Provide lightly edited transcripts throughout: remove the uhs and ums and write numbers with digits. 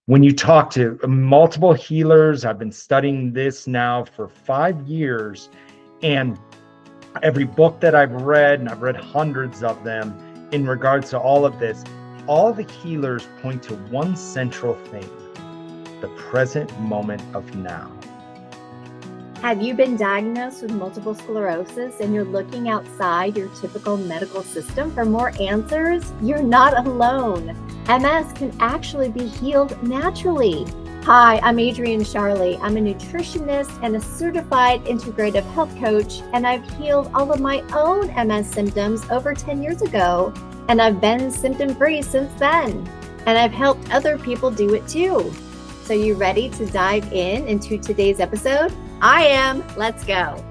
When you talk to multiple healers, I've been studying this now for 5 years, and every book that I've read, and I've read hundreds of them in regards to all of this, all the healers point to one central thing: the present moment of now. Have you been diagnosed with multiple sclerosis and you're looking outside your typical medical system for more answers? You're not alone. MS can actually be healed naturally. Hi, I'm Adrienne Charlie. I'm a nutritionist and a certified integrative health coach, and I've healed all of my own MS symptoms over 10 years ago, and I've been symptom-free since then. And I've helped other people do it too. So you ready to dive into today's episode? I am. Let's go.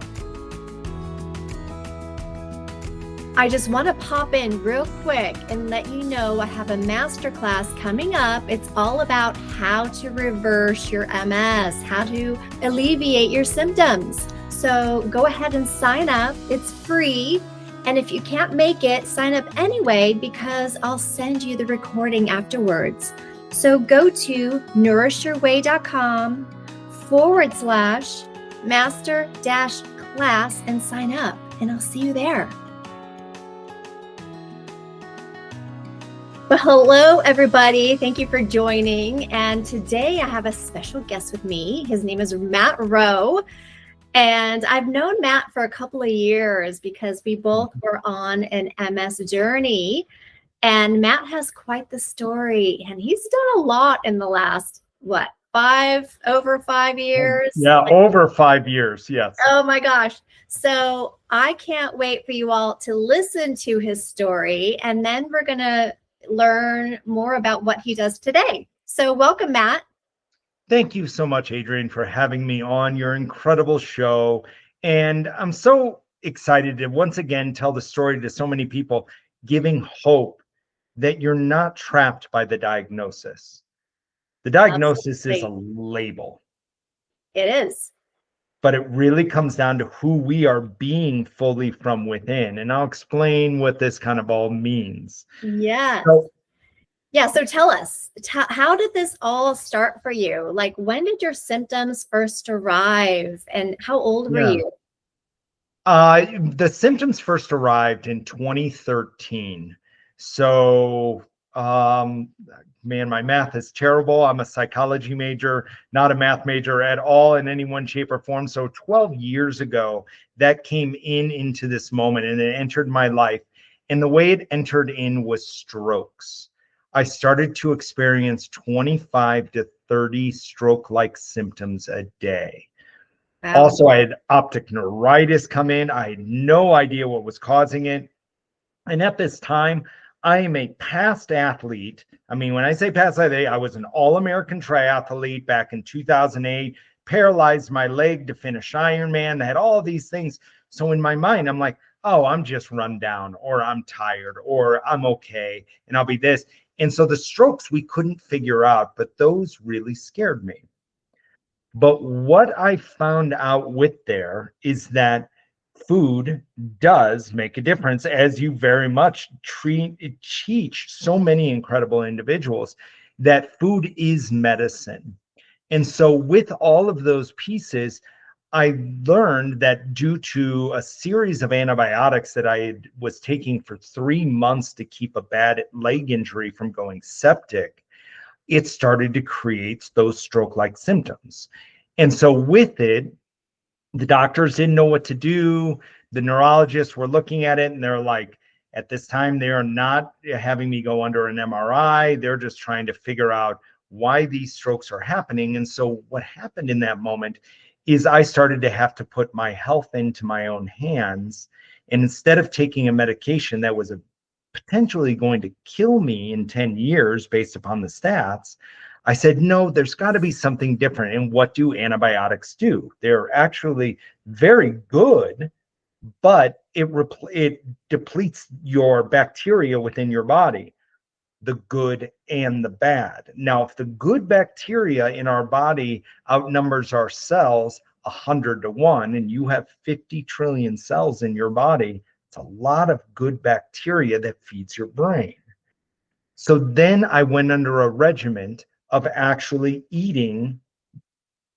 I just want to pop in real quick and let you know I have a masterclass coming up. It's all about how to reverse your MS, how to alleviate your symptoms. So go ahead and sign up. It's free. And if you can't make it, sign up anyway, because I'll send you the recording afterwards. So go to nourishyourway.com/master-class and sign up, and I'll see you there. Well, hello, everybody. Thank you for joining. And today I have a special guest with me. His name is Matt Rowe. And I've known Matt for a couple of years because we both were on an MS journey. And Matt has quite the story. And he's done a lot in the last, over 5 years? Yeah, over 5 years, yes. Oh my gosh. So I can't wait for you all to listen to his story. And then we're going to learn more about what he does today. So welcome, Matt. Thank you so much, Adrienne, for having me on your incredible show. And I'm so excited to once again tell the story to so many people, giving hope that you're not trapped by the diagnosis. The diagnosis is a label. It is. But it really comes down to who we are being fully from within. And I'll explain what this kind of all means. Yes. So tell us, how did this all start for you? Like, when did your symptoms first arrive, and how old were you? The symptoms first arrived in 2013. So, man, my math is terrible. I'm a psychology major, not a math major at all in any one shape or form. So 12 years ago, that came into this moment, and it entered my life. And the way it entered in was strokes. I started to experience 25 to 30 stroke-like symptoms a day. Wow. Also, I had optic neuritis come in. I had no idea what was causing it. And at this time, I am a past athlete. I mean, when I say past athlete, I was an All-American triathlete back in 2008, paralyzed my leg to finish Ironman. I had all of these things. So in my mind, I'm like, oh, I'm just run down, or I'm tired, or I'm okay, and I'll be this. And so the strokes we couldn't figure out, but those really scared me. But what I found out with there is that food does make a difference, as you very much teach so many incredible individuals, that food is medicine. And so with all of those pieces, I learned that due to a series of antibiotics that I was taking for 3 months to keep a bad leg injury from going septic, it started to create those stroke-like symptoms. And so with it, the doctors didn't know what to do. The neurologists were looking at it, and they're like, at this time, they are not having me go under an MRI. They're just trying to figure out why these strokes are happening. And so what happened in that moment is I started to have to put my health into my own hands. And instead of taking a medication that was potentially going to kill me in 10 years based upon the stats, I said, no, there's got to be something different. And what do antibiotics do? They're actually very good, but it depletes your bacteria within your body, the good and the bad. Now, if the good bacteria in our body outnumbers our cells 100 to 1, and you have 50 trillion cells in your body, it's a lot of good bacteria that feeds your brain. So then I went under a regimen of actually eating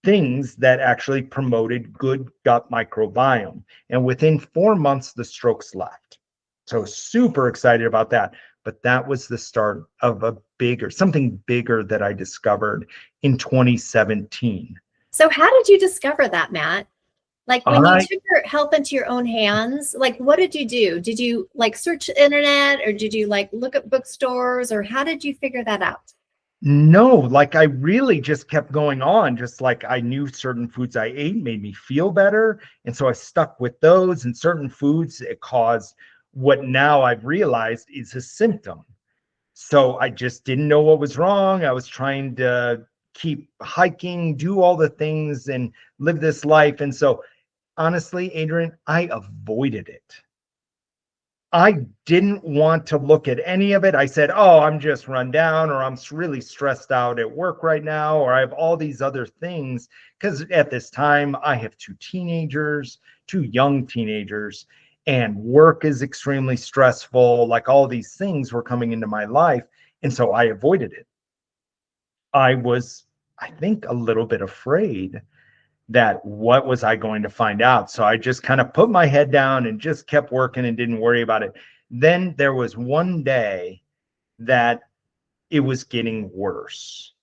things that actually promoted good gut microbiome. And within 4 months, the strokes left. So super excited about that. But that was the start of something bigger that I discovered in 2017. So how did you discover that, Matt? Like when you I took your health into your own hands, like what did you do? Did you like search the internet, or did you like look at bookstores, or how did you figure that out? No, like I really just kept going on, just like I knew certain foods I ate made me feel better. And so I stuck with those, and certain foods it caused what now I've realized is a symptom. So I just didn't know what was wrong. I was trying to keep hiking, do all the things, and live this life. And so honestly, Adrienne, I avoided it. I didn't want to look at any of it. I said, oh, I'm just run down, or I'm really stressed out at work right now, or I have all these other things. Because at this time, I have two young teenagers, and work is extremely stressful. Like all these things were coming into my life. And so I avoided it. I was, I think, a little bit afraid that what was I going to find out? So I just kind of put my head down and just kept working and didn't worry about it. Then there was one day that it was getting worse.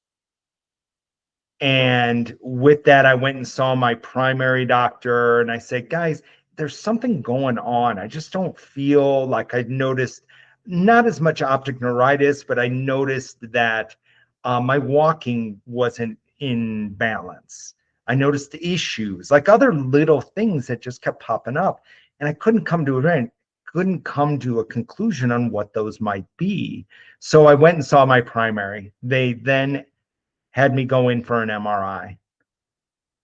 And with that, I went and saw my primary doctor, and I said, guys, there's something going on. I just don't feel like I noticed not as much optic neuritis, but I noticed that my walking wasn't in balance. I noticed the issues, like other little things that just kept popping up. And I couldn't come to a conclusion on what those might be. So I went and saw my primary. They then had me go in for an MRI.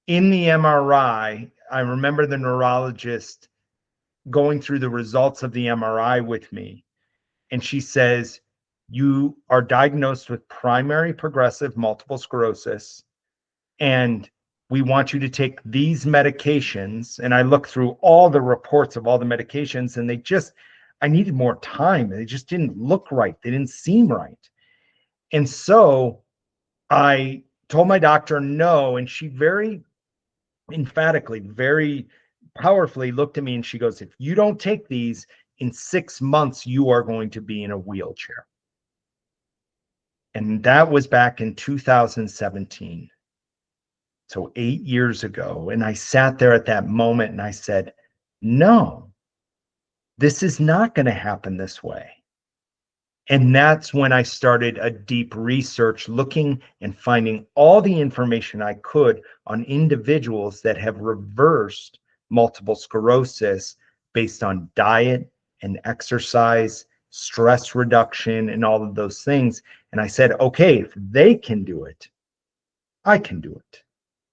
In the MRI, I remember the neurologist going through the results of the MRI with me. And she says, you are diagnosed with primary progressive multiple sclerosis, and we want you to take these medications. And I looked through all the reports of all the medications, and I needed more time. They just didn't look right. They didn't seem right. And so I told my doctor no, and she very emphatically, very powerfully looked at me, and she goes, if you don't take these, in 6 months, you are going to be in a wheelchair. And that was back in 2017. So 8 years ago. And I sat there at that moment and I said, no, this is not going to happen this way. And that's when I started a deep research, looking and finding all the information I could on individuals that have reversed multiple sclerosis based on diet and exercise, stress reduction, and all of those things. And I said, okay, if they can do it, I can do it.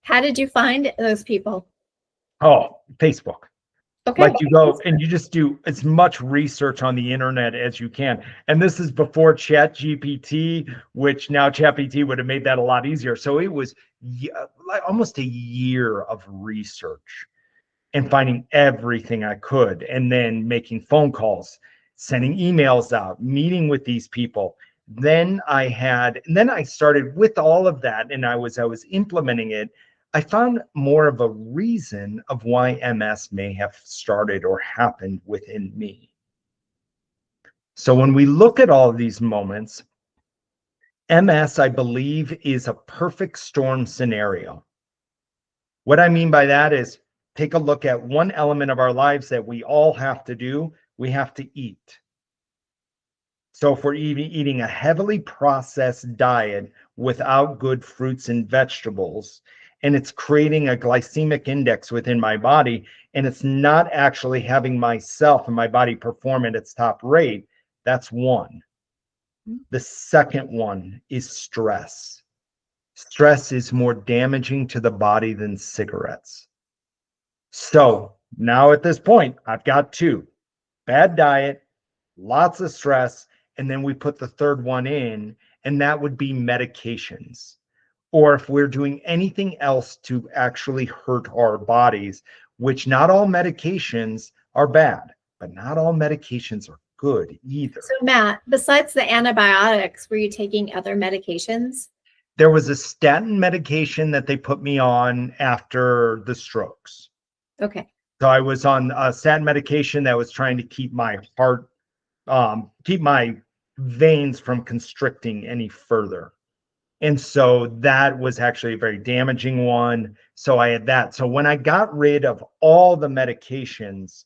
How did you find those people? Oh, Facebook. Okay. Like you go and you just do as much research on the internet as you can. And this is before Chat GPT, which now Chat GPT would have made that a lot easier. So it was like almost a year of research and finding everything I could, and then making phone calls, sending emails out, meeting with these people. Then I started with all of that, and I was implementing it. I found more of a reason of why MS may have started or happened within me. So when we look at all of these moments, MS, I believe, is a perfect storm scenario. What I mean by that is, take a look at one element of our lives that we all have to do. We have to eat. So if we're eating a heavily processed diet without good fruits and vegetables, and it's creating a glycemic index within my body, and it's not actually having myself and my body perform at its top rate, that's one. The second one is stress. Stress is more damaging to the body than cigarettes. So now at this point, I've got two: bad diet, lots of stress, and then we put the third one in, and that would be medications. Or if we're doing anything else to actually hurt our bodies, which not all medications are bad, but not all medications are good either. So Matt, besides the antibiotics, were you taking other medications? There was a statin medication that they put me on after the strokes. Okay. So I was on a statin medication that was trying to keep my heart, keep my veins from constricting any further. And so that was actually a very damaging one. So I had that. So when I got rid of all the medications,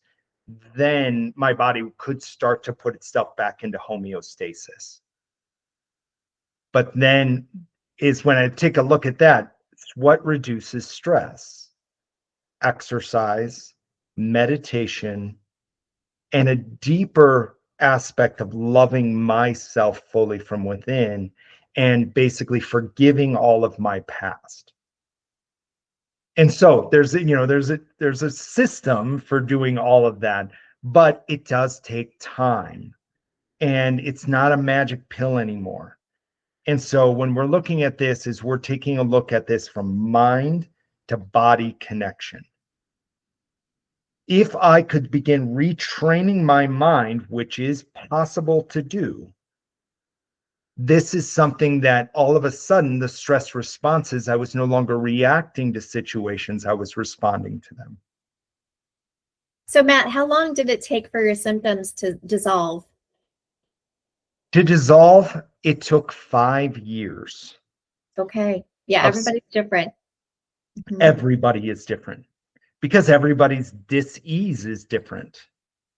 then my body could start to put itself back into homeostasis. But then is when I take a look at that, what reduces stress? Exercise, meditation, and a deeper aspect of loving myself fully from within and basically forgiving all of my past. And so there's a system for doing all of that, but it does take time and it's not a magic pill anymore. And so when we're looking at this, is we're taking a look at this from mind to body connection. If I could begin retraining my mind, which is possible to do, this is something that all of a sudden the stress responses, I was no longer reacting to situations, I was responding to them. So Matt, how long did it take for your symptoms to dissolve? To dissolve, it took 5 years. Okay. Yeah, everybody's different. Everybody is different because everybody's dis-ease is different.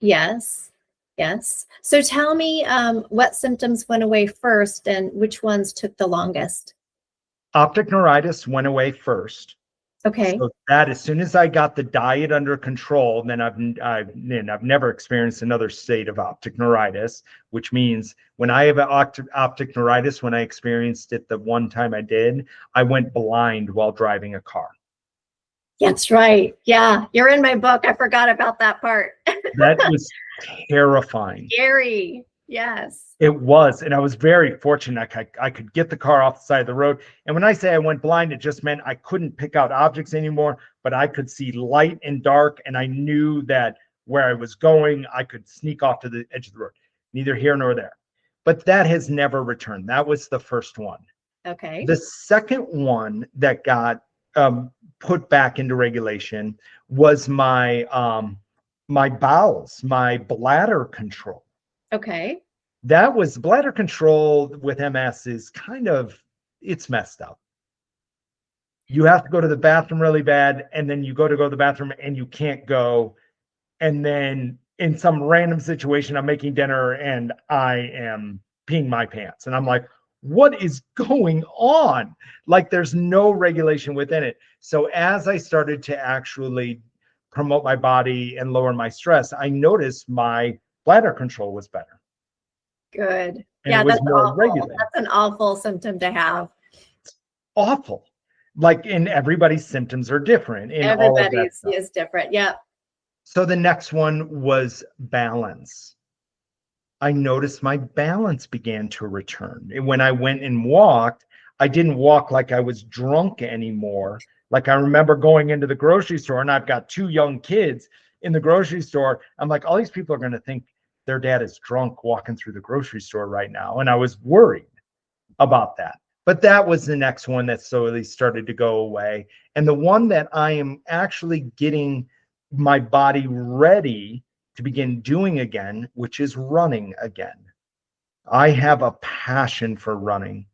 Yes. Yes. So tell me what symptoms went away first and which ones took the longest? Optic neuritis went away first. Okay. So that as soon as I got the diet under control, then I've never experienced another state of optic neuritis, which means when I have optic neuritis, when I experienced it the one time I did, I went blind while driving a car. That's right. Yeah, you're in my book. I forgot about that part. That was terrifying. Scary. Yes. It was. And I was very fortunate. I could get the car off the side of the road. And when I say I went blind, it just meant I couldn't pick out objects anymore, but I could see light and dark. And I knew that where I was going, I could sneak off to the edge of the road, neither here nor there. But that has never returned. That was the first one. Okay. The second one that got put back into regulation was my my bowels, my bladder control. Okay. That was bladder control with MS is it's messed up. You have to go to the bathroom really bad, and then you go to the bathroom and you can't go. And then in some random situation, I'm making dinner and I am peeing my pants. And I'm like, what is going on? Like there's no regulation within it. So as I started to actually promote my body and lower my stress, I noticed my bladder control was better. Good. And yeah, it was that's more awful. regular. That's an awful symptom to have. Awful. Like, and everybody's symptoms are different. Everybody's is different. Yeah. So the next one was balance. I noticed my balance began to return. And when I went and walked, I didn't walk like I was drunk anymore. Like I remember going into the grocery store, and I've got 2 young kids in the grocery store. I'm like, all these people are going to think their dad is drunk walking through the grocery store right now. And I was worried about that. But that was the next one that slowly started to go away. And the one that I am actually getting my body ready to begin doing again, which is running again. I have a passion for running,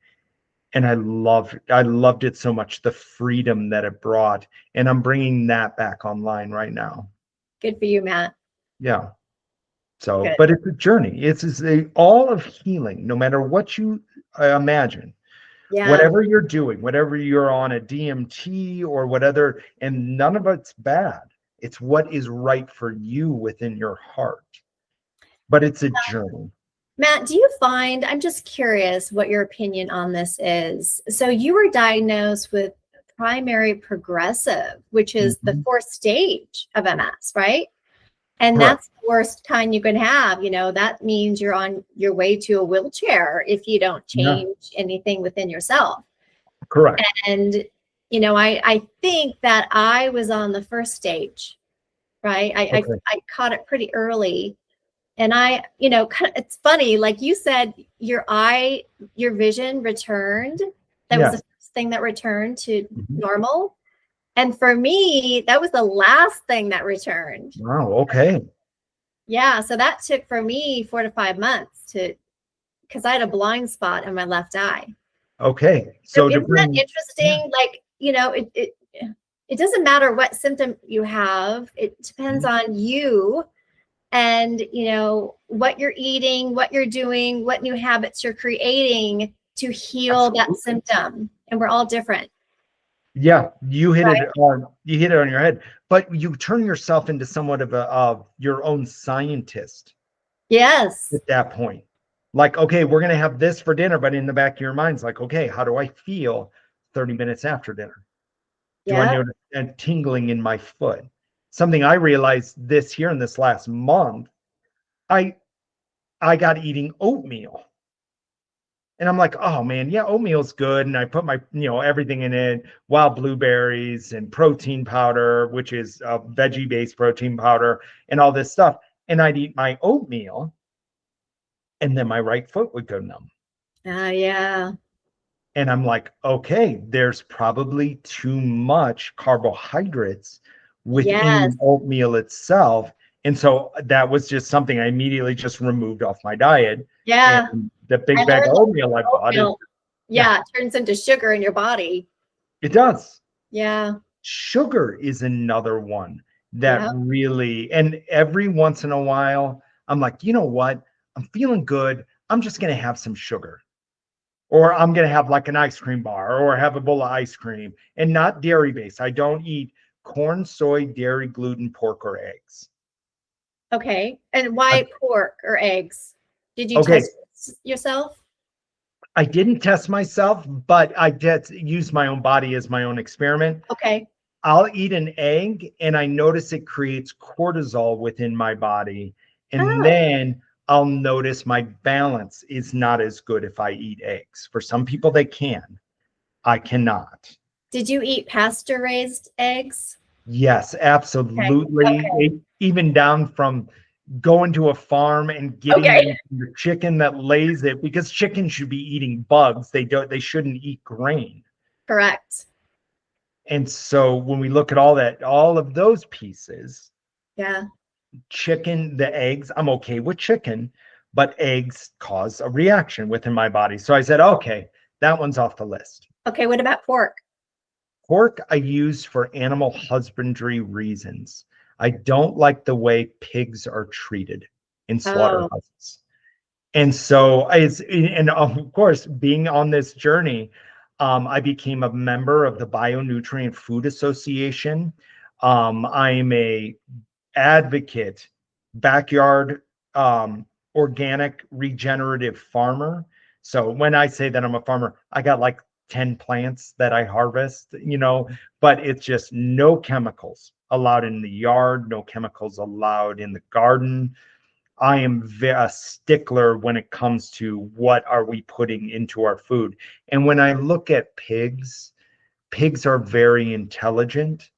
and I loved it so much, the freedom that it brought. And I'm bringing that back online right now. Good for you, Matt. Yeah. So, Good. but it's a journey. It's all of healing, no matter what you imagine. Yeah. Whatever you're doing, whatever you're on a DMT or whatever, and none of it's bad. It's what is right for you within your heart. But it's a journey. Matt, do you find, I'm just curious what your opinion on this is. So you were diagnosed with primary progressive, which is the 4th stage of MS, right? And Correct. That's the worst kind you can have. You know, that means you're on your way to a wheelchair if you don't change anything within yourself. Correct. And, you know, I think that I was on the 1st stage, right? I caught it pretty early. And it's funny, like you said, your vision returned. That was the thing that returned to Mhm. normal. And for me, that was the last thing that returned. Wow. Okay. Yeah. So that took for me 4 to 5 months because I had a blind spot in my left eye. Okay. So So to isn't that bring, yeah. interesting? Like, it doesn't matter what symptom you have. It depends Mhm. on you and, what you're eating, what you're doing, what new habits you're creating to heal that Absolutely. symptom. And we're all different, Yeah, right? you hit it on your head. But you turn yourself into somewhat of your own scientist Yes. at that point. Like, okay, we're gonna have this for dinner, but in the back of your mind's like, okay, how do I feel 30 minutes after dinner? Do I Yeah. notice a tingling in my foot? Something I realized this here in this last month, I I got eating oatmeal. And I'm like, oh man, yeah, oatmeal's good. And I put my, everything in it, wild blueberries and protein powder, which is a veggie-based protein powder, and all this stuff. And I'd eat my oatmeal, and then my right foot would go numb. Yeah. And I'm like, okay, there's probably too much carbohydrates Yes. within oatmeal itself. And so that was just something I immediately just removed off my diet. Yeah. And the I big bag learned of that oatmeal I bought is, oatmeal, yeah, yeah, it turns into sugar in your body. it does. Yeah. Sugar is another one that Yeah. really, and every once in a while, I'm like, you know what? I'm feeling good. I'm just going to have some sugar, or I'm going to have like an ice cream bar or have a bowl of ice cream, and not dairy based. I don't eat corn, soy, dairy, gluten, pork, or eggs. Okay. And I, why pork or eggs? Did you okay. test yourself? I didn't test myself, but I did use my own body as my own experiment. Okay. I'll eat an egg and I notice it creates cortisol within my body. And Oh, then I'll notice my balance is not as good if I eat eggs. For some people, they can. I cannot. did you eat pasture raised eggs? Yes, Okay. absolutely. Okay. Even down from going to a farm and getting Okay. the chicken that lays it, because chickens should be eating bugs. They shouldn't eat grain. Correct. And so when we look at all that, all of those pieces, Yeah. chicken, the eggs, I'm okay with chicken, but eggs cause a reaction within my body. So I said, okay, that one's off the list. Okay. What about pork? Pork I use for animal husbandry reasons. I don't like the way pigs are treated in Oh, slaughterhouses. And so and of course, being on this journey, I became a member of the Bionutrient Food Association. I'm a advocate, backyard, organic regenerative farmer. So when I say that I'm a farmer, I got like 10 plants that I harvest, but it's just no chemicals allowed in the yard, no chemicals allowed in the garden. I am a stickler when it comes to what are we putting into our food. And when I look at pigs are very intelligent,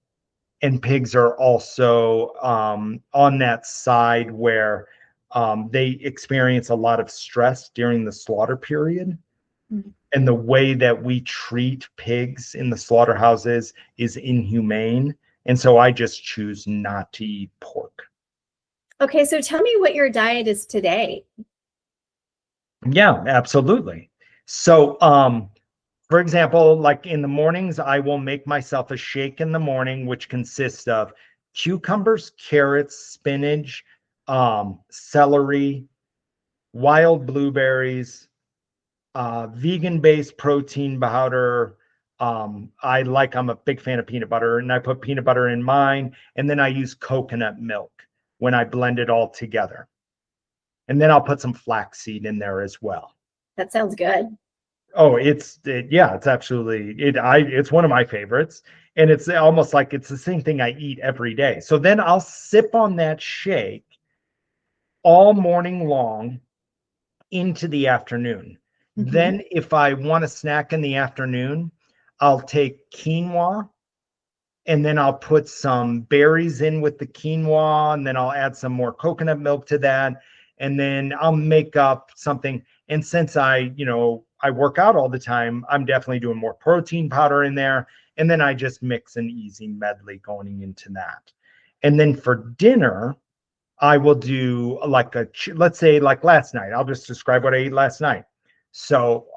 and pigs are also on that side where they experience a lot of stress during the slaughter period. mm. And the way that we treat pigs in the slaughterhouses is inhumane. And so I just choose not to eat pork. Okay. So tell me what your diet is today. Yeah, absolutely. So, for example, like in the mornings, I will make myself a shake in the morning, which consists of cucumbers, carrots, spinach, celery, wild blueberries, vegan-based protein powder. I'm a big fan of peanut butter, and I put peanut butter in mine, and then I use coconut milk when I blend it all together. And then I'll put some flaxseed in there as well. That sounds good. Oh, yeah, it's absolutely it's one of my favorites. And it's almost like it's the same thing I eat every day. So then I'll sip on that shake all morning long into the afternoon. Hmm. Then if I want a snack in the afternoon, I'll take quinoa and then I'll put some berries in with the quinoa, and then I'll add some more coconut milk to that, and then I'll make up something. And since I work out all the time, I'm definitely doing more protein powder in there. And then I just mix an easy medley going into that. And then for dinner, I will do like let's say like last night. I'll just describe what I ate last night. So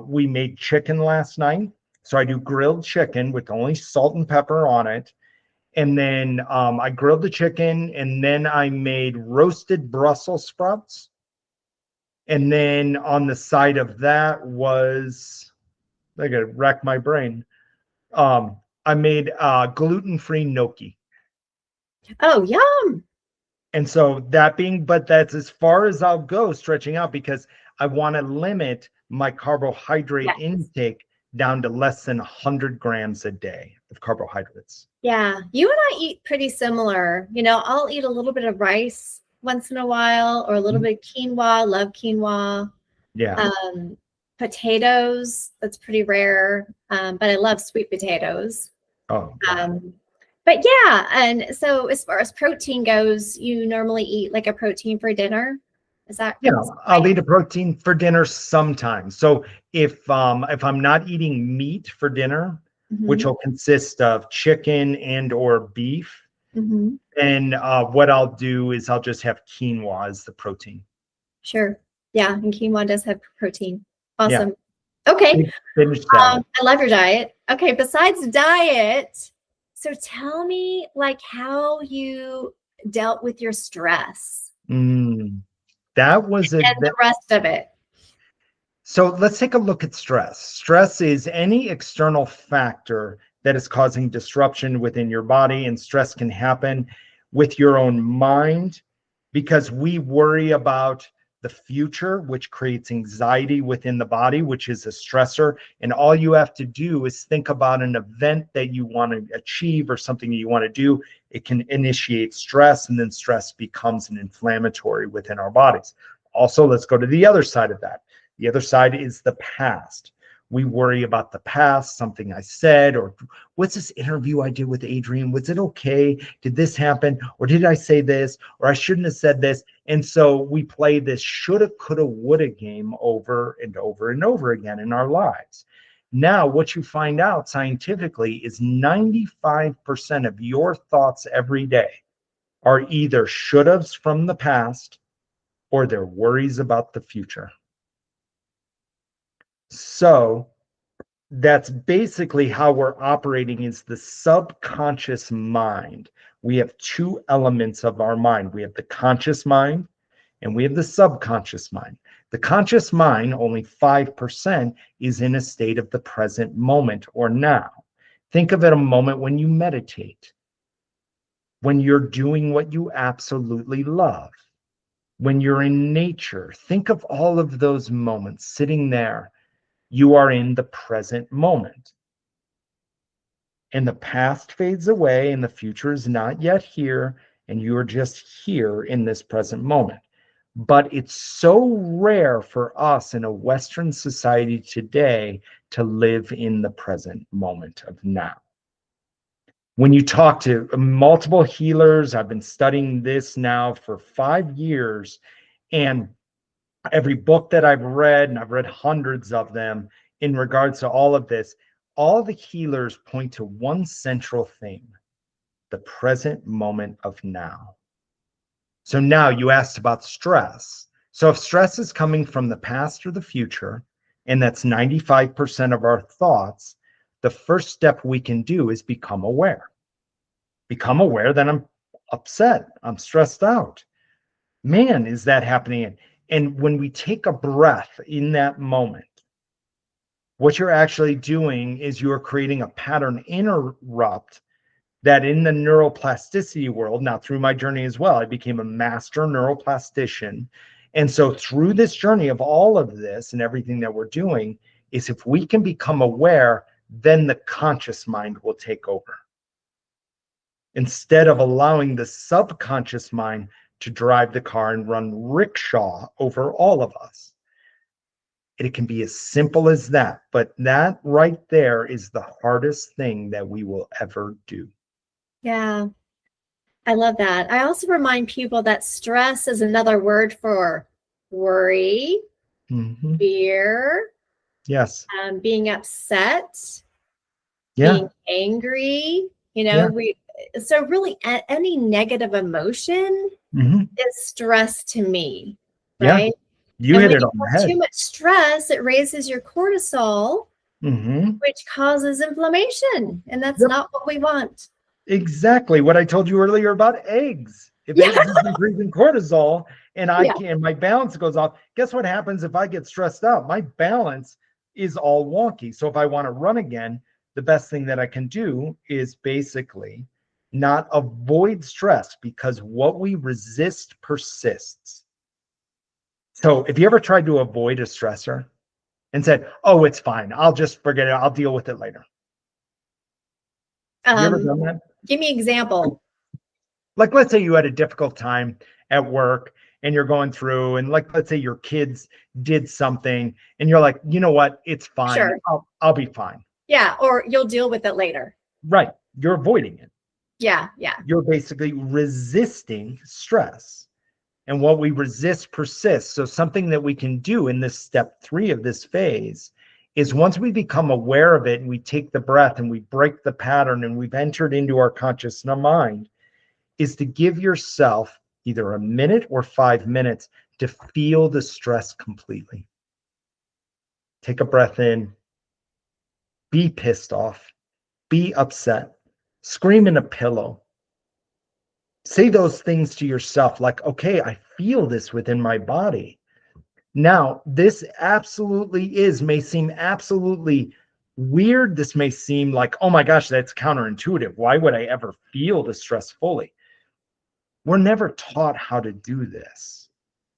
we made chicken last night. So I do grilled chicken with only salt and pepper on it. And then I grilled the chicken, and then I made roasted Brussels sprouts. And then on the side of that was, I gotta rack my brain. I made gluten-free gnocchi. Oh, yum. And so but that's as far as I'll go stretching out, because I want to limit my carbohydrate Yes. intake down to less than 100 grams a day of carbohydrates. Yeah, you and I eat pretty similar. I'll eat a little bit of rice once in a while, or a little bit of quinoa. Love quinoa. Yeah. Potatoes, that's pretty rare, but I love sweet potatoes. Oh, wow. But yeah, and so as far as protein goes, you normally eat like a protein for dinner. Is that Yeah, right? I'll eat a protein for dinner sometimes. So if I'm not eating meat for dinner, which will consist of chicken and or beef, then what I'll do is I'll just have quinoa as the protein. Sure. Yeah, and quinoa does have protein. Yeah. Awesome. Okay. Finish that. I love your diet. Okay, besides diet, so tell me like how you dealt with your stress That was and the rest of it. So let's take a look at stress. Stress is any external factor that is causing disruption within your body, and stress can happen with your own mind because we worry about the future, which creates anxiety within the body, which is a stressor. And all you have to do is think about an event that you want to achieve or something you want to do. It can initiate stress, and then stress becomes an inflammatory within our bodies. Also, let's go to the other side of that. The other side is the past. We worry about the past, something I said, or what's this interview I did with Adrienne? Was it okay? Did this happen? Or did I say this? Or I shouldn't have said this. And so we play this shoulda, coulda, woulda game over and over and over again in our lives. Now, what you find out scientifically is 95% of your thoughts every day are either shouldas from the past or they're worries about the future. So that's basically how we're operating, is the subconscious mind. We have two elements of our mind. We have the conscious mind and we have the subconscious mind. The conscious mind, only 5%, is in a state of the present moment or now. Think of it a moment when you meditate, when you're doing what you absolutely love, when you're in nature. Think of all of those moments sitting there. You are in the present moment. And the past fades away and the future is not yet here, and you are just here in this present moment. But it's so rare for us in a Western society today to live in the present moment of now. When you talk to multiple healers, I've been studying this now for 5 years, and every book that I've read, and I've read hundreds of them in regards to all of this, all the healers point to one central theme: the present moment of now. So now you asked about stress. So if stress is coming from the past or the future, and that's 95% of our thoughts, the first step we can do is become aware. Become aware that I'm upset, I'm stressed out. Man, is that happening? And when we take a breath in that moment, what you're actually doing is you're creating a pattern interrupt that in the neuroplasticity world, now through my journey as well, I became a master neuroplastician. And so through this journey of all of this and everything that we're doing, is if we can become aware, then the conscious mind will take over, instead of allowing the subconscious mind to drive the car and run rickshaw over all of us. It can be as simple as that, but that right there is the hardest thing that we will ever do. Yeah, I love that. I also remind people that stress is another word for worry, fear, Yes. being upset, Yeah. being angry, Yeah. so really any negative emotion Hmm. is stress to me, Yeah. right? You And hit when it you on the have too head. much stress, it raises your cortisol, Hmm. which causes inflammation. And that's Yep. not what we want. Exactly what I told you earlier about eggs. If Yeah. eggs is increasing cortisol and Yeah. my balance goes off, guess what happens if I get stressed out? My balance is all wonky. So if I want to run again, the best thing that I can do is basically not avoid stress, because what we resist persists. So if you ever tried to avoid a stressor and said, "Oh, it's fine. I'll just forget it. I'll deal with it later." You ever Um, done that? Give me an example. Like, let's say you had a difficult time at work and you're going through, and like, let's say your kids did something and you're like, you know what? It's fine. Sure. I'll be fine. Yeah. Or you'll deal with it later. Right. You're avoiding it. Yeah. Yeah. You're basically resisting stress. And what we resist persists. So something that we can do in this step 3 of this phase is, once we become aware of it and we take the breath and we break the pattern and we've entered into our conscious mind, is to give yourself either a minute or 5 minutes to feel the stress completely. Take a breath in, be pissed off, be upset, scream in a pillow. Say those things to yourself like, okay, I feel this within my body. Now, this may seem absolutely weird. This may seem like, oh my gosh, that's counterintuitive. Why would I ever feel the stress fully? We're never taught how to do this.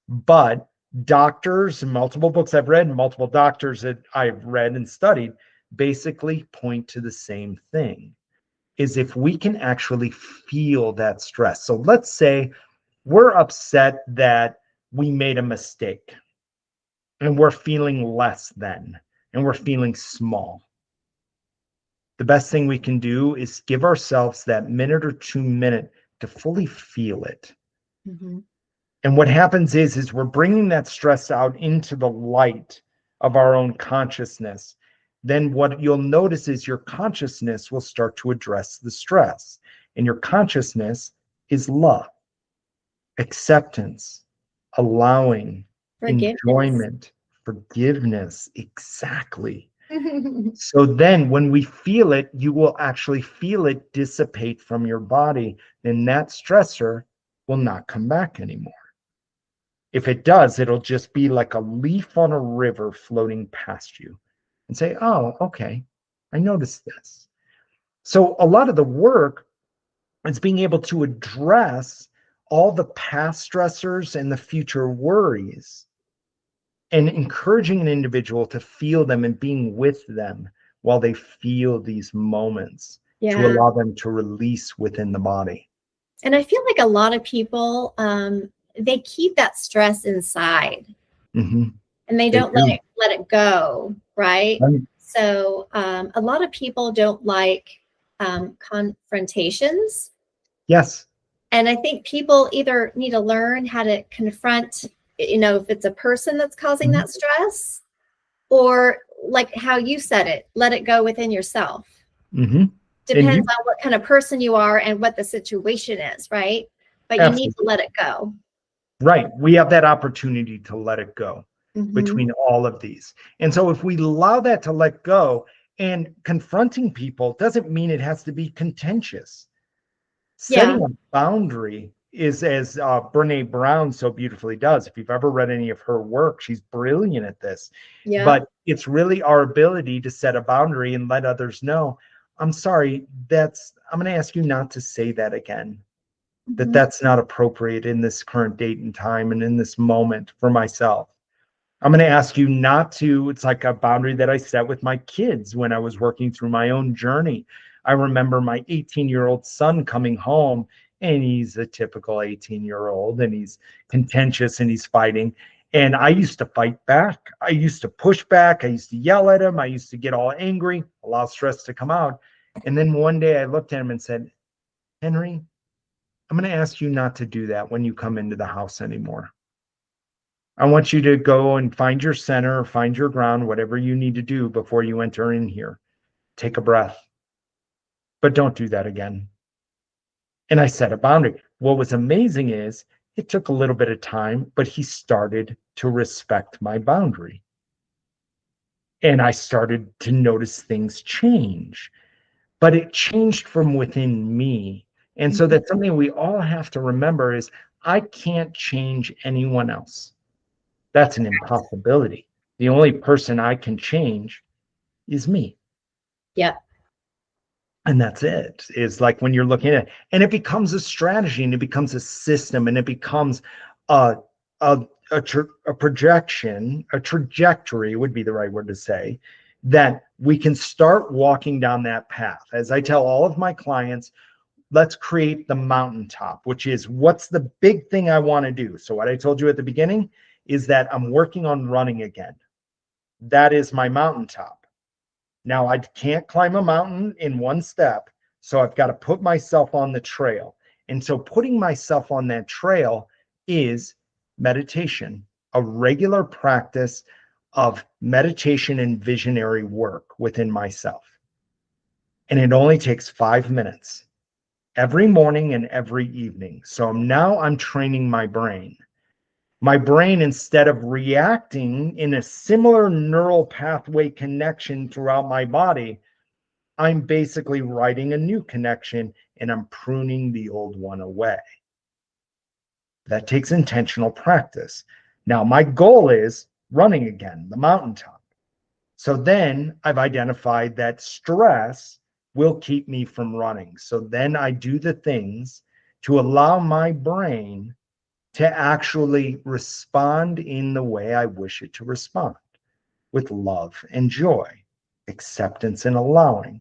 But doctors, multiple books I've read, and multiple doctors that I've read and studied, basically point to the same thing, is if we can actually feel that stress. So let's say we're upset that we made a mistake and we're feeling less than, and we're feeling small. The best thing we can do is give ourselves that minute or 2 minute to fully feel it. Mm-hmm. And what happens is we're bringing that stress out into the light of our own consciousness. Then what you'll notice is your consciousness will start to address the stress. And your consciousness is love, acceptance, allowing, Forgiveness. enjoyment, forgiveness. Exactly. So then when we feel it, you will actually feel it dissipate from your body. And that stressor will not come back anymore. If it does, it'll just be like a leaf on a river floating past you, and say, oh, okay, I noticed this. So a lot of the work is being able to address all the past stressors and the future worries, and encouraging an individual to feel them and being with them while they feel these moments, to Yeah. allow them to release within the body. And I feel like a lot of people, they keep that stress inside, Mm-hmm. and they They don't do. let it go, right? Right. So a lot of people don't like confrontations. Yes. And I think people either need to learn how to confront, if it's a person that's causing Mm-hmm. that stress, or like how you said it, let it go within yourself. Mm-hmm. And Depends you, on what kind of person you are and what the situation is, right? But you need to absolutely. let it go. Right. We have that opportunity to let it go Mm-hmm. between all of these. And so if we allow that to let go, and confronting people doesn't mean it has to be contentious. Yeah. Setting a boundary is, as Brene Brown so beautifully does. If you've ever read any of her work, she's brilliant at this. Yeah. But it's really our ability to set a boundary and let others know, I'm sorry, I'm going to ask you not to say that again. Mm-hmm. That's not appropriate in this current date and time and in this moment for myself. I'm going to ask you not to. It's like a boundary that I set with my kids when I was working through my own journey. I remember my 18-year-old son coming home, and he's a typical 18-year-old, and he's contentious and he's fighting. And I used to fight back. I used to push back. I used to yell at him. I used to get all angry, allow stress to come out. And then one day I looked at him and said, Henry, I'm going to ask you not to do that when you come into the house anymore. I want you to go and find your center, find your ground, whatever you need to do before you enter in here. Take a breath, but don't do that again. And I set a boundary. What was amazing is it took a little bit of time, but he started to respect my boundary. And I started to notice things change, but it changed from within me. And so that's something we all have to remember is I can't change anyone else. That's an impossibility. The only person I can change is me. Yeah. And that's it. Is like when you're looking at it, and it becomes a strategy and it becomes a system and it becomes a projection, a trajectory would be the right word to say, that we can start walking down that path. As I tell all of my clients, let's create the mountaintop, which is what's the big thing I want to do. So what I told you at the beginning is that I'm working on running again. That is my mountaintop. Now I can't climb a mountain in one step, so I've got to put myself on the trail. And so putting myself on that trail is meditation, a regular practice of meditation and visionary work within myself. And it only takes 5 minutes every morning and every evening. So now I'm training my brain. My brain, instead of reacting in a similar neural pathway connection throughout my body, I'm basically writing a new connection and I'm pruning the old one away. That takes intentional practice. Now, my goal is running again, the mountaintop. So then I've identified that stress will keep me from running. So then I do the things to allow my brain to actually respond in the way I wish it to respond, with love and joy, acceptance and allowing.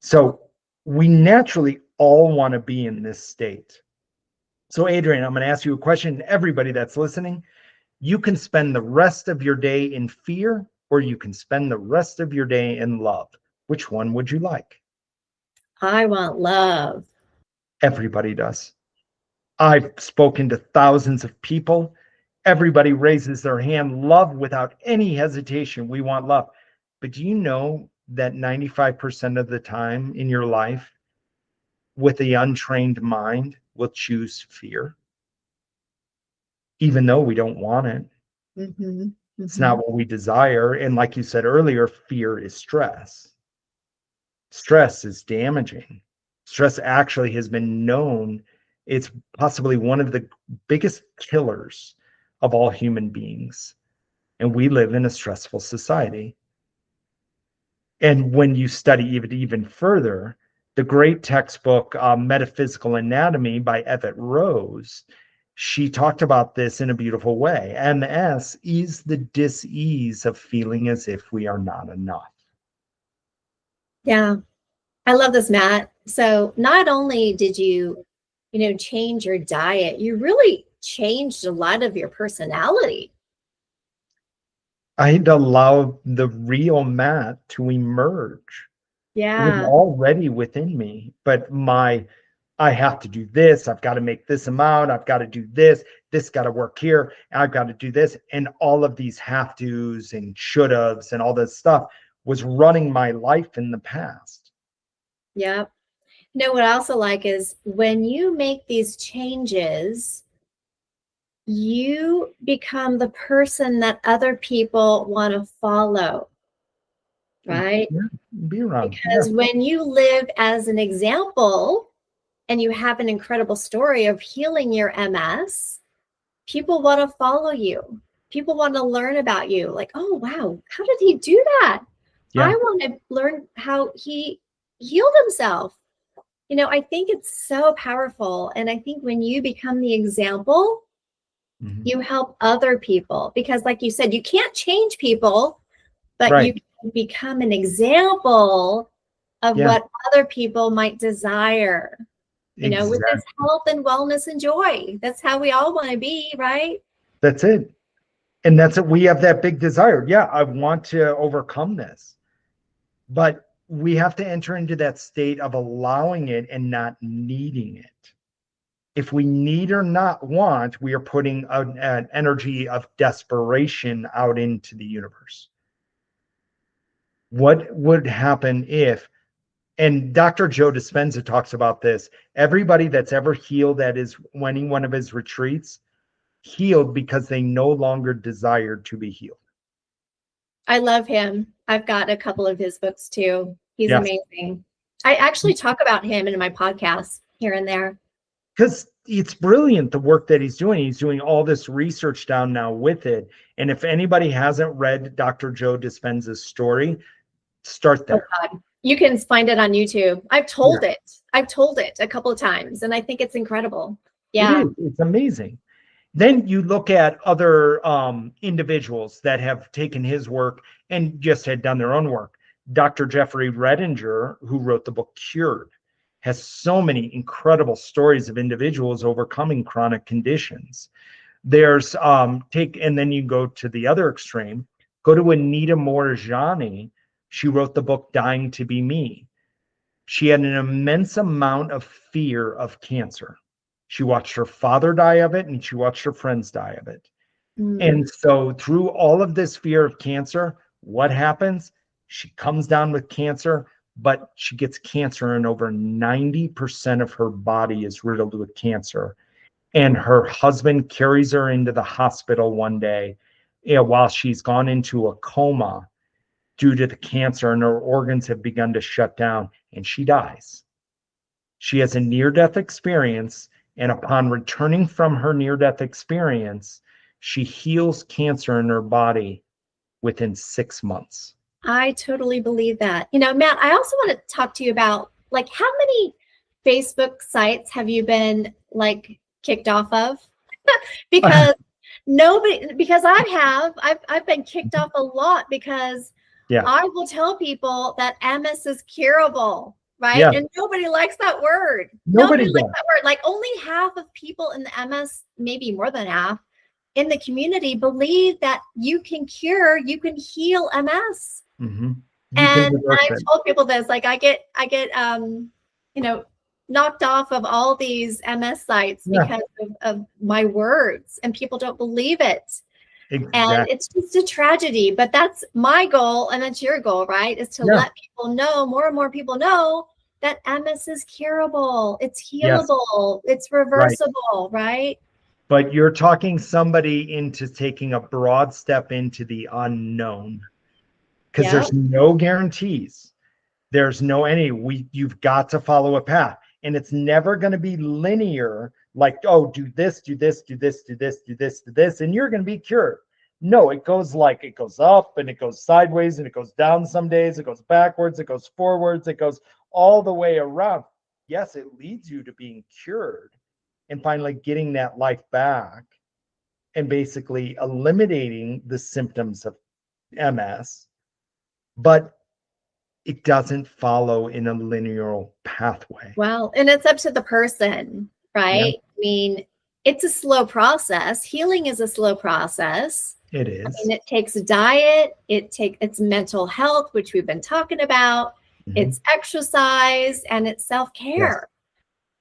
So we naturally all want to be in this state. So Adrienne, I'm going to ask you a question. Everybody that's listening, you can spend the rest of your day in fear or you can spend the rest of your day in love. Which one would you like? I want love. Everybody does. I've spoken to thousands of people. Everybody raises their hand, love without any hesitation. We want love. But do you know that 95% of the time in your life, with the untrained mind, will choose fear? Even though we don't want it. Mm-hmm. It's not what we desire. And like you said earlier, fear is stress. Stress is damaging. Stress actually has been known. It's possibly one of the biggest killers of all human beings. And we live in a stressful society. And when you study it even further, the great textbook, Metaphysical Anatomy by Everett Rose, she talked about this in a beautiful way. MS is the dis-ease of feeling as if we are not enough. Yeah. I love this, Matt. So not only did you change your diet, you really changed a lot of your personality. I had to allow the real Matt to emerge. It was Yeah. already within me, but I have to do this. I've got to make this amount. I've got to do this. This got to work here. I've got to do this. And all of these have tos and should haves and all this stuff was running my life in the past. Yep. What I also like is when you make these changes, you become the person that other people want to follow, right? Yeah, be around. Because when you live as an example and you have an incredible story of healing your MS, people want to follow you. People want to learn about you. Like, oh, wow, how did he do that? Yeah. I want to learn how he healed himself. I think it's so powerful. And I think when you become the example, you help other people because, like you said, you can't change people, but you can become an example of what other people might desire, with this health and wellness and joy. That's how we all want to be, right? That's it. And that's it. We have that big desire. Yeah, I want to overcome this. But we have to enter into that state of allowing it and not needing it. If we need or not want, we are putting an energy of desperation out into the universe. What would happen if, and Dr. Joe Dispenza talks about this, everybody that's ever healed at any one of his retreats, healed because they no longer desired to be healed. I love him. I've got a couple of his books too. He's Yes. amazing. I actually talk about him in my podcast here and there. Because it's brilliant, the work that he's doing. He's doing all this research down now with it. And if anybody hasn't read Dr. Joe Dispenza's story, start there. Oh God. You can find it on YouTube. I've told it. I've told it a couple of times, and I think it's incredible. Yeah. It is. It's amazing. Then you look at other individuals that have taken his work and just had done their own work. Dr. Jeffrey Redinger, who wrote the book Cured, has so many incredible stories of individuals overcoming chronic conditions. There's and then you go to the other extreme, go to Anita Moorjani. She wrote the book Dying to Be Me. She had an immense amount of fear of cancer. She watched her father die of it, and she watched her friends die of it. And so through all of this fear of cancer, what happens? She comes down with cancer, but she gets cancer, and over 90% of her body is riddled with cancer. And her husband carries her into the hospital one day, while she's gone into a coma due to the cancer, and her organs have begun to shut down, and she dies. She has a near-death experience, and upon returning from her near-death experience, she heals cancer in her body within 6 months. I totally believe that. You know, Matt, I also want to talk to you about, like, how many Facebook sites have you been, like, kicked off of? Because I've been kicked off a lot because I will tell people that MS is curable, right? Yeah. And nobody likes that word. Nobody likes that word. Like, only half of people in the MS, maybe more than half, in the community believe that you can heal MS. Mm-hmm. And I've told people this, like, I get knocked off of all these MS sites because of my words, and people don't believe it. Exactly. And it's just a tragedy, but that's my goal, and that's your goal, right? Is to let people know, more and more people know, that MS is curable, it's healable, it's reversible, right? But you're talking somebody into taking a broad step into the unknown, because there's no guarantees. There's no you've got to follow a path, and it's never going to be linear. Like, oh, do this, do this, do this, do this, do this, do this, and you're going to be cured. No, it goes up, and it goes sideways, and it goes down some days, it goes backwards, it goes forwards, it goes all the way around. Yes, it leads you to being cured and finally getting that life back and basically eliminating the symptoms of MS, but it doesn't follow in a linear pathway. Well, and it's up to the person, right? I mean, it's a slow process. Healing is a slow process. It is. I mean, it takes diet, it's mental health, which we've been talking about, it's exercise, and it's self-care.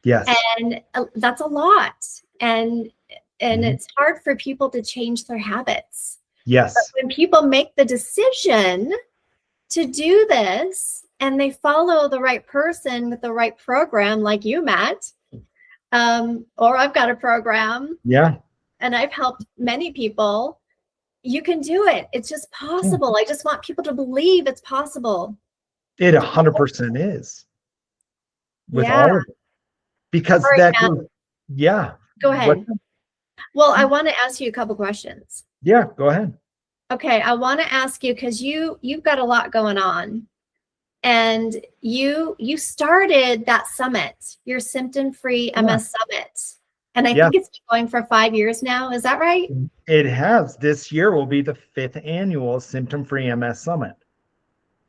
Yes. And that's a lot. And it's hard for people to change their habits. Yes. But when people make the decision to do this, and they follow the right person with the right program, like you, Matt, or I've got a program. Yeah. And I've helped many people. You can do it. It's just possible. I just want people to believe it's possible. It 100% is. With all of it. Because Matt. Go ahead. Well, I want to ask you a couple questions. Yeah, go ahead. Okay, I want to ask you, because you've got a lot going on, and you started that summit, your symptom-free MS summit, and I think it's been going for 5 years now. Is that right? It has. This year will be the 5th annual symptom-free MS summit.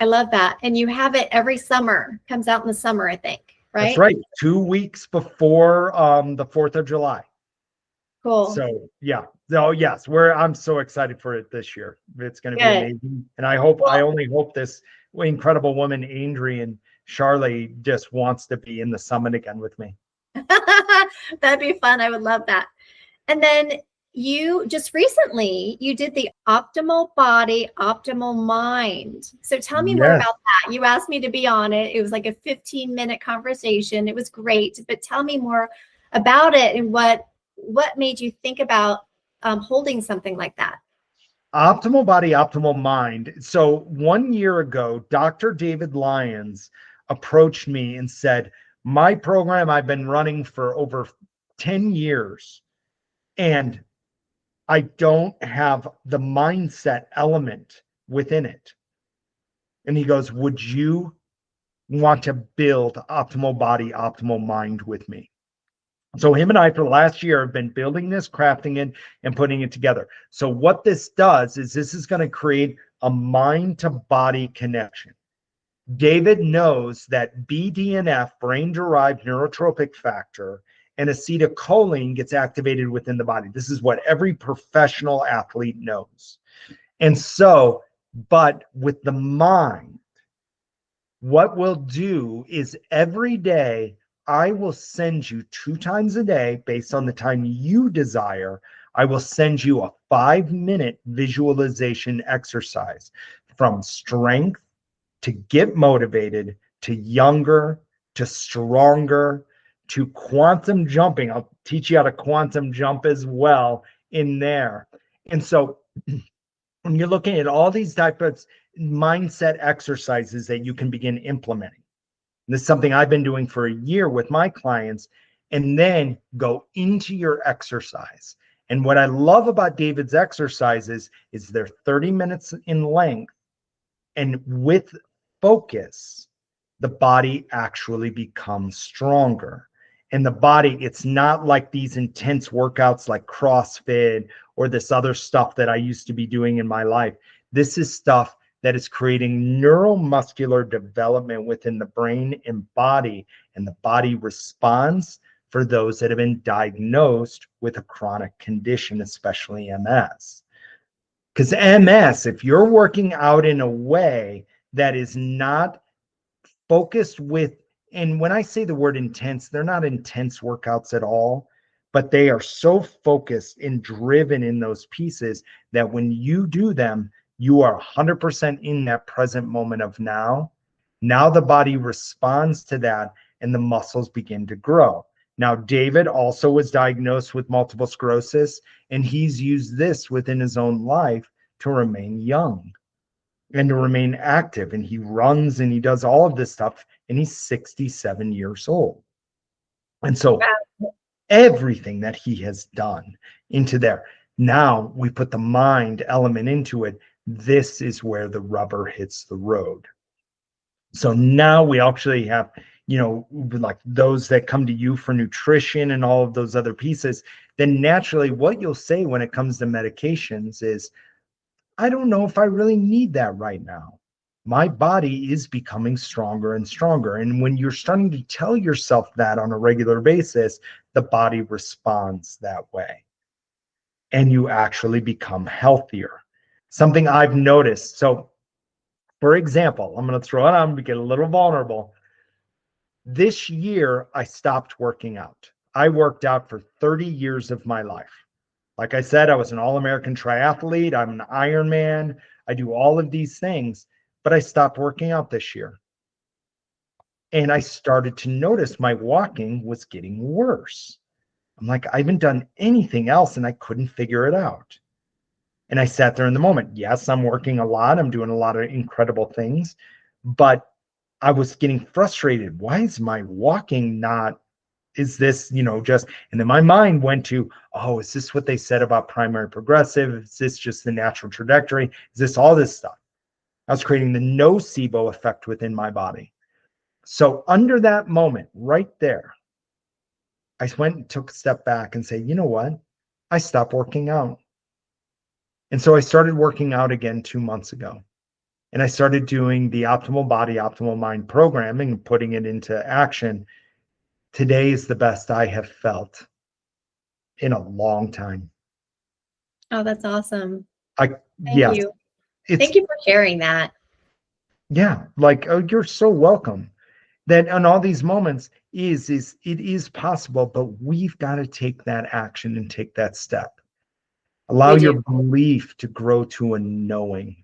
I love that, and you have it every summer. Comes out in the summer, I think. Right? That's right. 2 weeks before the 4th of July. Cool. So yes, I'm so excited for it this year. It's going to be amazing. And I only hope this incredible woman, Adrienne Charlie, just wants to be in the summit again with me. That'd be fun. I would love that. And then you just recently you did the optimal body, optimal mind. So tell me more Yes. about that. You asked me to be on it. It was like a 15-minute conversation. It was great, but tell me more about it and what made you think about holding something like that. Optimal body, optimal mind. So 1 year ago, Dr. David Lyons approached me and said, my program I've been running for over 10 years, and I don't have the mindset element within it. And he goes, would you want to build optimal body, optimal mind with me? So him and I for the last year have been building this, crafting it, and putting it together. So what this does is this is going to create a mind to body connection. David knows that BDNF, brain-derived neurotrophic factor, and acetylcholine gets activated within the body. This is what every professional athlete knows. And so, but with the mind, what we'll do is every day, I will send you 2 times a day based on the time you desire. I will send you a 5-minute visualization exercise from strength to get motivated to younger to stronger to quantum jumping. I'll teach you how to quantum jump as well in there. And so when you're looking at all these types of mindset exercises that you can begin implementing, this is something I've been doing for a year with my clients, and then go into your exercise. And what I love about David's exercises is they're 30 minutes in length, and with focus, the body actually becomes stronger. And the body, it's not like these intense workouts like CrossFit or this other stuff that I used to be doing in my life. This is stuff that is creating neuromuscular development within the brain and body, and the body responds for those that have been diagnosed with a chronic condition, especially MS. Because MS, if you're working out in a way that is not focused with, and when I say the word intense, they're not intense workouts at all, but they are so focused and driven in those pieces that when you do them, you are 100% in that present moment of now. Now the body responds to that and the muscles begin to grow. Now, David also was diagnosed with multiple sclerosis, and he's used this within his own life to remain young and to remain active. And he runs and he does all of this stuff, and he's 67 years old. And so everything that he has done into there, now we put the mind element into it. This is where the rubber hits the road. So now we actually have, like those that come to you for nutrition and all of those other pieces. Then naturally what you'll say when it comes to medications is, I don't know if I really need that right now. My body is becoming stronger and stronger. And when you're starting to tell yourself that on a regular basis, the body responds that way. And you actually become healthier. Something I've noticed. So, for example, I'm going to throw it on to get a little vulnerable. This year, I stopped working out. I worked out for 30 years of my life. Like I said, I was an all-American triathlete. I'm an Ironman. I do all of these things, but I stopped working out this year. And I started to notice my walking was getting worse. I'm like, I haven't done anything else, and I couldn't figure it out. And I sat there in the moment. Yes, I'm working a lot. I'm doing a lot of incredible things, but I was getting frustrated. Why is my walking not, is this, just, and then my mind went to, oh, is this what they said about primary progressive? Is this just the natural trajectory? Is this all this stuff? I was creating the nocebo effect within my body. So under that moment right there, I went and took a step back and said, you know what? I stopped working out. And so I started working out again 2 months ago. And I started doing the optimal body, optimal mind programming and putting it into action. Today is the best I have felt in a long time. Oh, that's awesome. Thank Thank you. Thank you for sharing that. Yeah, like, oh, you're so welcome. That on all these moments, it is possible, but we've got to take that action and take that step. Allow We do. your belief to grow to a knowing,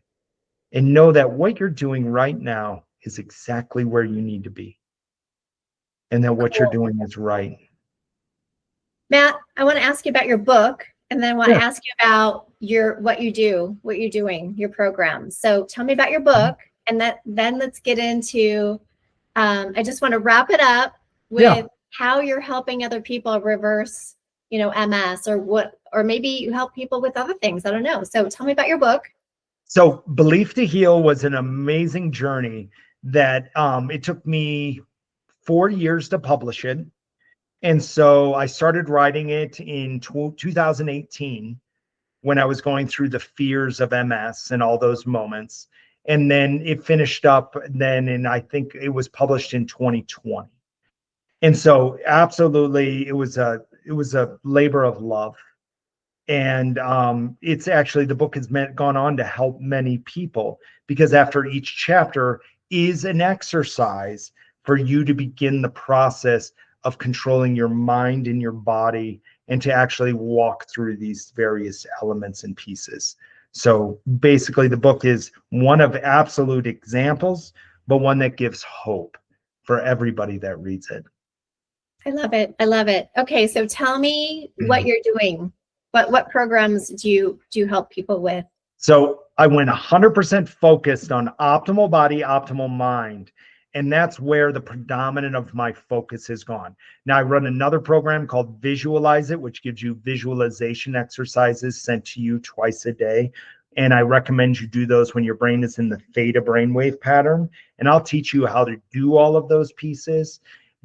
and know that what you're doing right now is exactly where you need to be, and that what you're Cool. doing is right. Matt, I want to ask you about your book, and then I want Yeah. to ask you about what you're doing, your program. So tell me about your book, and then let's get into, I just want to wrap it up with how you're helping other people reverse, MS, or maybe you help people with other things. I don't know. So tell me about your book. So Belief to Heal was an amazing journey that it took me 4 years to publish it. And so I started writing it in 2018 when I was going through the fears of MS and all those moments. And then it finished up then, and I think it was published in 2020. And so absolutely it was a labor of love. And it's actually, the book has gone on to help many people, because after each chapter is an exercise for you to begin the process of controlling your mind and your body, and to actually walk through these various elements and pieces. So basically the book is one of absolute examples, but one that gives hope for everybody that reads it. I love it. I love it. Okay, so tell me what you're doing. What programs do you help people with? So I went 100% focused on optimal body, optimal mind. And that's where the predominant of my focus has gone. Now I run another program called Visualize It, which gives you visualization exercises sent to you twice a day. And I recommend you do those when your brain is in the theta brainwave pattern. And I'll teach you how to do all of those pieces.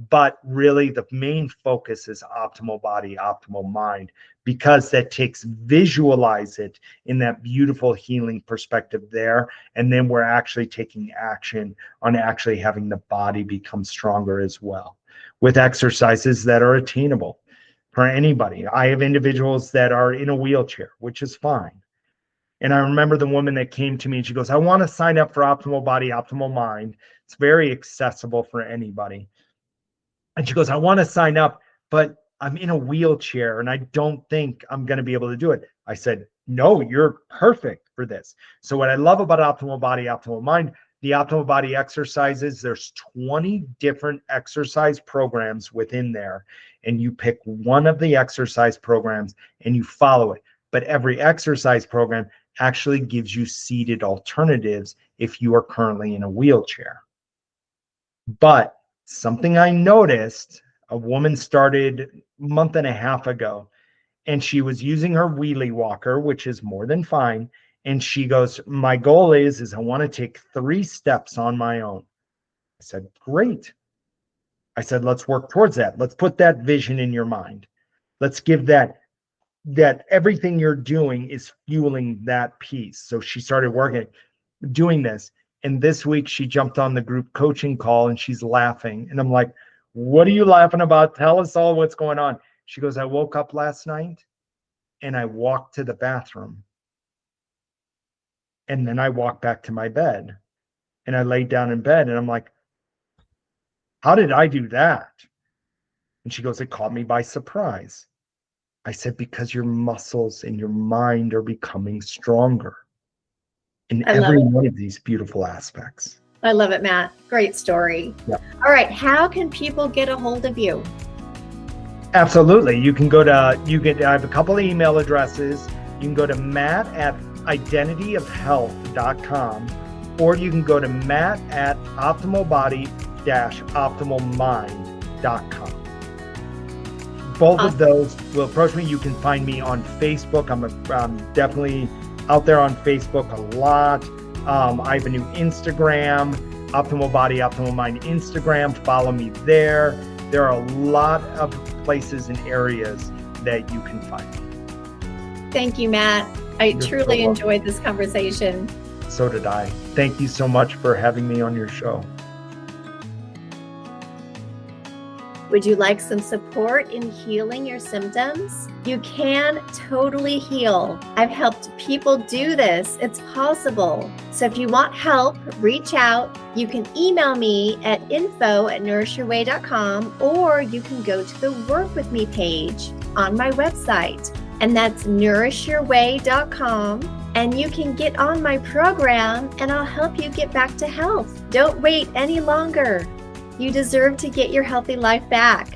But really the main focus is optimal body, optimal mind, because that takes Visualize It in that beautiful healing perspective there. And then we're actually taking action on actually having the body become stronger as well, with exercises that are attainable for anybody. I have individuals that are in a wheelchair, which is fine. And I remember the woman that came to me and she goes, I want to sign up for optimal body, optimal mind. It's very accessible for anybody. And she goes, I want to sign up, but I'm in a wheelchair and I don't think I'm going to be able to do it. I said, no, you're perfect for this. So what I love about optimal body, optimal mind, the optimal body exercises, there's 20 different exercise programs within there. And you pick one of the exercise programs and you follow it. But every exercise program actually gives you seated alternatives if you are currently in a wheelchair. But something I noticed, a woman started a month and a half ago, and she was using her wheelie walker, which is more than fine. And she goes, my goal is I want to take 3 steps on my own. I said, great. I said, let's work towards that. Let's put that vision in your mind. Let's give that everything you're doing is fueling that piece. So she started doing this. And this week she jumped on the group coaching call and she's laughing. And I'm like, what are you laughing about? Tell us all what's going on. She goes, I woke up last night and I walked to the bathroom. And then I walked back to my bed and I laid down in bed and I'm like, how did I do that? And she goes, it caught me by surprise. I said, because your muscles and your mind are becoming stronger in every one of these beautiful aspects. I love it, Matt. Great story. Yeah. All right. How can people get a hold of you? Absolutely. You can go to, I have a couple of email addresses. You can go to matt@identityofhealth.com, or you can go to matt@optimalbody-optimalmind.com. Both of those will approach me. You can find me on Facebook. I'm definitely out there on Facebook a lot. I have a new Instagram, Optimal Body, Optimal Mind Instagram. Follow me there. There are a lot of places and areas that you can find me. Thank you, Matt. I truly enjoyed this conversation. So did I. Thank you so much for having me on your show. Would you like some support in healing your symptoms? You can totally heal. I've helped people do this. It's possible. So if you want help, reach out. You can email me at info@nourishyourway.com, or you can go to the Work With Me page on my website, and that's nourishyourway.com. And you can get on my program and I'll help you get back to health. Don't wait any longer. You deserve to get your healthy life back.